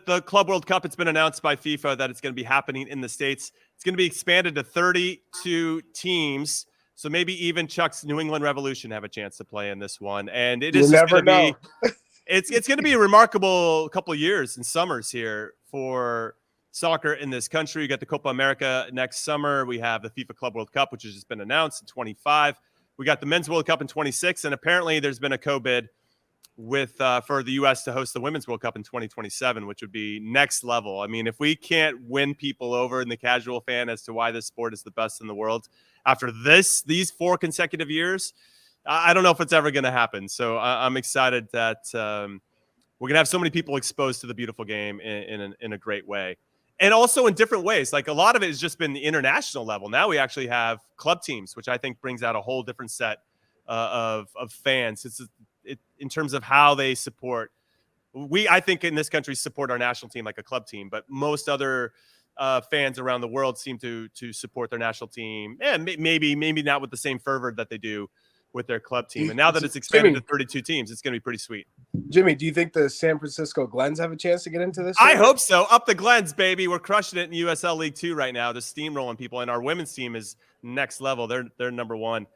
the Club World Cup, it's been announced by FIFA that it's going to be happening in the States. It's going to be expanded to 32 teams. So maybe even Chuck's New England Revolution have a chance to play in this one. And it is just going to be it's going to be a remarkable couple of years and summers here for soccer in this country. You got the Copa America next summer. We have the FIFA Club World Cup, which has just been announced in 25. We got the Men's World Cup in 26, and apparently there's been a co-bid with for the U.S. to host the Women's World Cup in 2027, which would be next level. I mean, if we can't win people over in the casual fan as to why this sport is the best in the world after these 4 consecutive years, I don't know if it's ever going to happen. So I'm excited that we're going to have so many people exposed to the beautiful game in a great way. And also in different ways. Like a lot of it has just been the international level. Now we actually have club teams, which I think brings out a whole different set of fans. In terms of how they support. I think in this country support our national team like a club team, but most other fans around the world seem to support their national team. And maybe not with the same fervor that they do with their club team. And now that it's expanded to 32 teams, it's going to be pretty sweet. Jimmy, do you think the San Francisco Glens have a chance to get into this? I hope so. Up the Glens, baby. We're crushing it in USL League 2 right now. They're steamrolling people, and our women's team is next level. They're number 1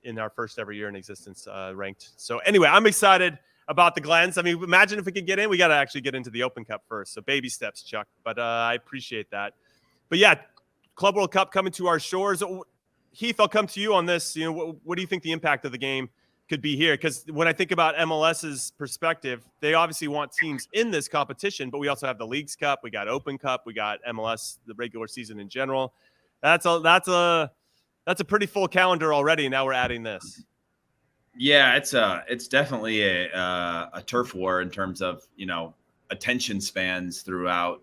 in our first ever year in existence, ranked. So anyway, I'm excited about the Glens. I mean, imagine if we could get in. We got to actually get into the Open Cup first. So baby steps, Chuck. But I appreciate that. But yeah, Club World Cup coming to our shores. Heath, I'll come to you on this. You know, what do you think the impact of the game could be here? Because when I think about MLS's perspective, they obviously want teams in this competition, but we also have the Leagues Cup, we got Open Cup, we got MLS, the regular season in general. That's a pretty full calendar already. Now we're adding this. Yeah, it's definitely a turf war in terms of, attention spans throughout,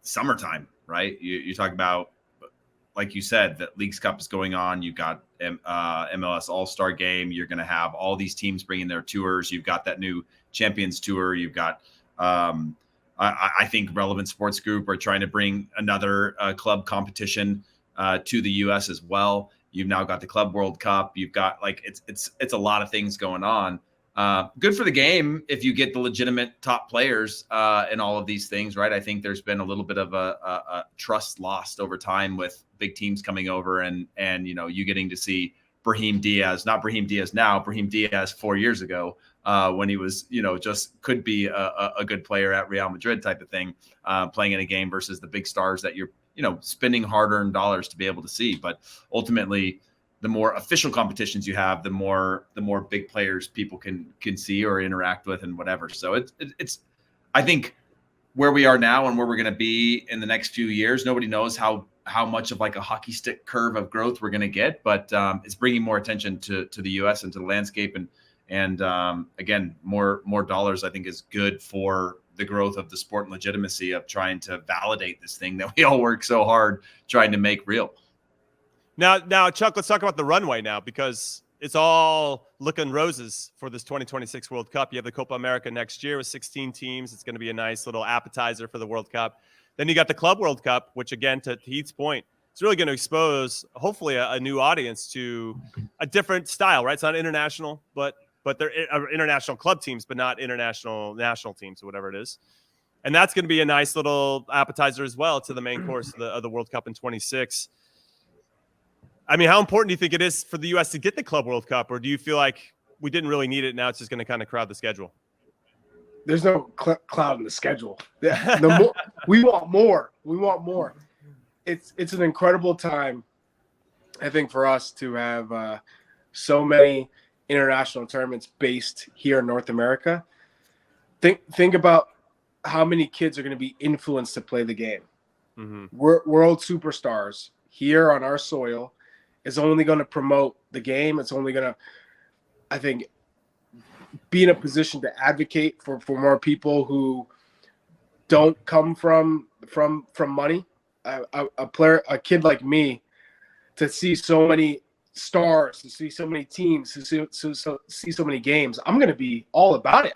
summertime, right? You talk about, like you said, that Leagues Cup is going on. You've got MLS All-Star Game. You're going to have all these teams bringing their tours. You've got that new Champions Tour. You've got, I think, Relevant Sports Group are trying to bring another club competition to the U.S. as well. You've now got the Club World Cup. You've got it's a lot of things going on. Good for the game if you get the legitimate top players in all of these things, right? I think there's been a little bit of a trust lost over time with big teams coming over and you getting to see Brahim Diaz, not Brahim Diaz now, Brahim Diaz 4 years ago when he was, just could be a good player at Real Madrid type of thing, playing in a game versus the big stars that you're, spending hard-earned dollars to be able to see. But ultimately, the more official competitions you have, the more big players people can see or interact with and whatever. So it's I think where we are now and where we're going to be in the next few years, nobody knows how much of like a hockey stick curve of growth we're going to get, but it's bringing more attention to the U.S. and to the landscape. And again, more dollars, I think, is good for the growth of the sport and legitimacy of trying to validate this thing that we all work so hard trying to make real. Now, Chuck, let's talk about the runway now, because it's all looking roses for this 2026 World Cup. You have the Copa America next year with 16 teams. It's going to be a nice little appetizer for the World Cup. Then you got the Club World Cup, which, again, to Heath's point, it's really going to expose, hopefully, a new audience to a different style, right? It's not international, but they're international club teams, but not international national teams or whatever it is. And that's going to be a nice little appetizer as well to the main course of the World Cup in 26. I mean, how important do you think it is for the U.S. to get the Club World Cup, or do you feel like we didn't really need it? Now it's just going to kind of crowd the schedule. There's no cloud in the schedule. We want more. We want more. It's an incredible time, I think, for us to have so many international tournaments based here in North America. Think about how many kids are going to be influenced to play the game. Mm-hmm. World superstars here on our soil is only going to promote the game. It's only going to, I think, be in a position to advocate for more people who don't come from money. A kid like me, to see so many stars, to see so many teams, to see so many games, I'm going to be all about it.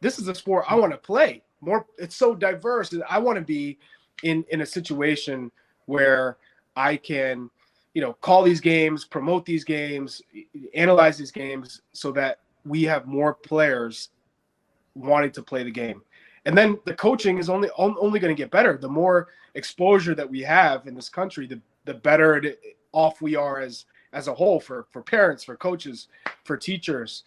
This is a sport I want to play more. It's so diverse. I want to be in a situation where I can, call these games, promote these games, analyze these games, so that we have more players wanting to play the game. And then the coaching is only going to get better. The more exposure that we have in this country, the better off we are as a whole, for parents, for coaches, for teachers.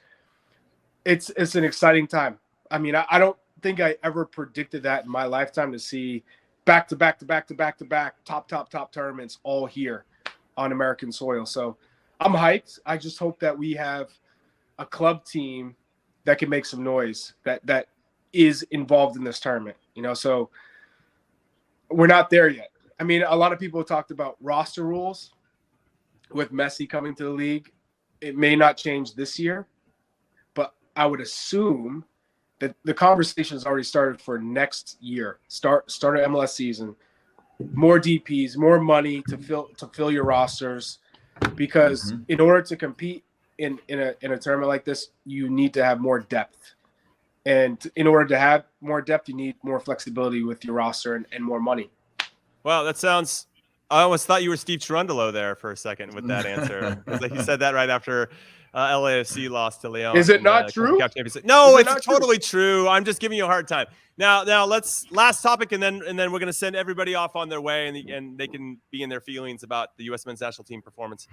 It's an exciting time. I mean, I don't think I ever predicted that in my lifetime, to see back to back top tournaments all here on American soil. So I'm hyped. I just hope that we have a club team that can make some noise, that is involved in this tournament, so we're not there yet. I mean, a lot of people talked about roster rules with Messi coming to the league. It may not change this year, but I would assume that the conversation has already started for next year. Start an MLS season, more DPs, more money to fill your rosters, because in order to compete in a tournament like this, you need to have more depth. And in order to have more depth, you need more flexibility with your roster and more money. Wow, that sounds. I almost thought you were Steve Cherundolo there for a second with that answer, because he said that right after LAFC lost to Leon. Is it not true? No, it's totally true. I'm just giving you a hard time. Now let's last topic, and then we're gonna send everybody off on their way, and they can be in their feelings about the U.S. men's national team performance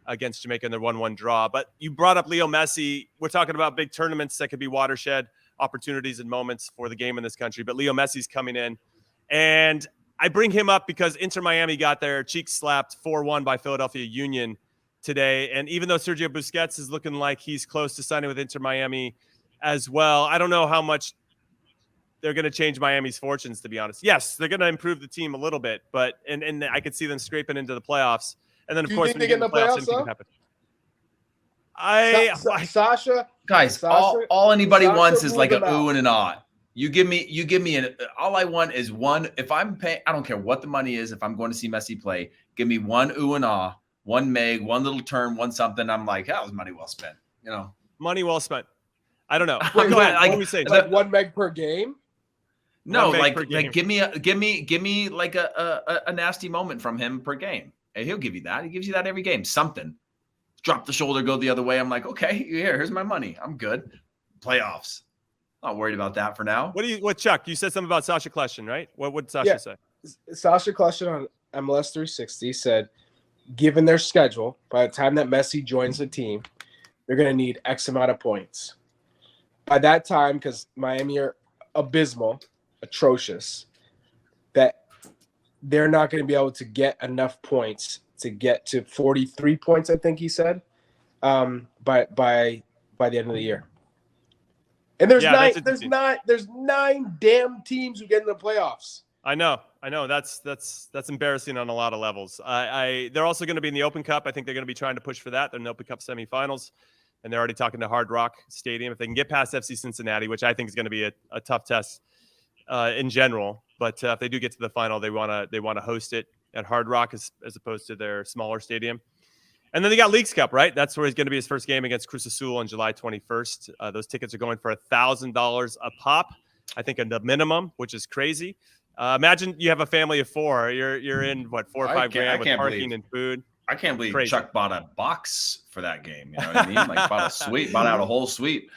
against Jamaica in their 1-1 draw. But you brought up Leo Messi. We're talking about big tournaments that could be watershed opportunities and moments for the game in this country. But Leo Messi's coming in, and I bring him up because Inter Miami got their cheeks slapped 4-1 by Philadelphia Union today. And even though Sergio Busquets is looking like he's close to signing with Inter Miami as well, I don't know how much they're going to change Miami's fortunes, to be honest. Yes, they're going to improve the team a little bit, but and I could see them scraping into the playoffs. And then, of course, when you get in the playoffs, anything can happen. Sasha, guys, all anybody wants is like an ooh and an ah. You give me an, all I want is one. If I'm paying, I don't care what the money is. If I'm going to see Messi play, give me one ooh and ah, one meg, one little turn, one something. I'm like, that was money well spent. Money well spent. I don't know. Wait, Go ahead. What do we say? Like 1 meg per game? No, like give me like a nasty moment from him per game. And he'll give you that. He gives you that every game. Something. Drop the shoulder, go the other way. I'm like, okay, here's my money. I'm good. Playoffs. Not worried about that for now. What Chuck? You said something about Sasha Kleshin, right? What would Sasha say? Sasha Kleshin on MLS 360 said, given their schedule, by the time that Messi joins the team, they're going to need X amount of points. By that time, because Miami are abysmal, atrocious, that they're not going to be able to get enough points to get to 43 points, I think he said, by the end of the year. And there's nine damn teams who get in the playoffs. I know. That's embarrassing on a lot of levels. They're also going to be in the Open Cup. I think they're going to be trying to push for that. They're in the Open Cup semifinals, and they're already talking to Hard Rock Stadium. If they can get past FC Cincinnati, which I think is going to be a tough test in general, but if they do get to the final, they want to host it at Hard Rock as opposed to their smaller stadium. And then they got Leagues Cup, right? That's where he's going to be his first game against Cruz Azul on July 21st. Those tickets are going for $1,000 a pop, I think, at the minimum, which is crazy. Imagine you have a family of four. You're in what, 4 or 5 grand with parking and food. I can't believe crazy. Chuck bought a box for that game. You know what I mean? Like bought out a whole suite.